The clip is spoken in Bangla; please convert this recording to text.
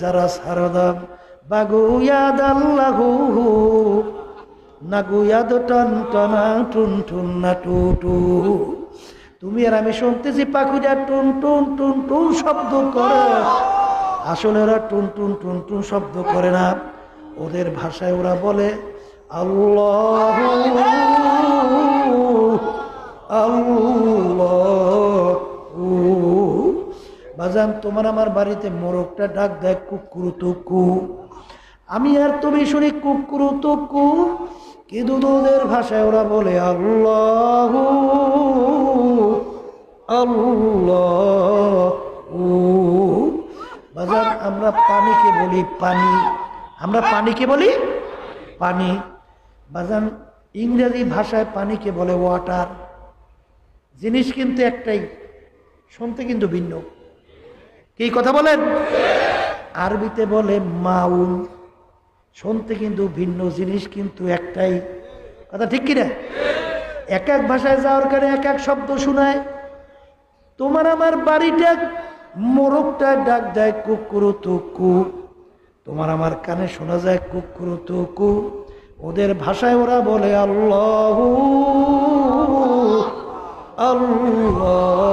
যারা সারদাম বাগুয়াদ আল্লাহু নাগুয়াদ টন টনা টুন টুন না টুটু। তুমি আর আমি শুনতেছি পাখিটা টুন টুন টুন টুন শব্দ করে, আসলে ওরা টুন টুন টুন টুন শব্দ করে না, ওদের ভাষায় ওরা বলে আল্লাহ আল্লাহ। বাজান তোমার আমার বাড়িতে মোরগটা ডাক দেয় কুকুরু তুকু, আমি আর তুমি শুনি কুকুরু তুকু, কিন্তু ওদের ভাষায় ওরা বলে আল্লাহ আল্লাহ। বাজান আমরা পানিকে বলি পানি, আমরা পানিকে বলি পানি। বাজান ইংরেজি ভাষায় পানিকে বলে ওয়াটার। জিনিস কিন্তু একটাই, শুনতে কিন্তু ভিন্ন। কি কথা বলেন? আরবিতে বলে মাউন, শুনতে কিন্তু ভিন্ন, জিনিস কিন্তু একটাই। কথা ঠিক কিনা? এক এক ভাষায় যাওয়ার কারণে এক এক শব্দ শোনায়। তোমার আমার বাড়িটা মোরগটা ডাক দেয় কুকুরু তুকু, তোমার আমার কানে শোনা যায় কুকুরু তুকু, ওদের ভাষায় ওরা বলে আল্লাহ আল্লাহ।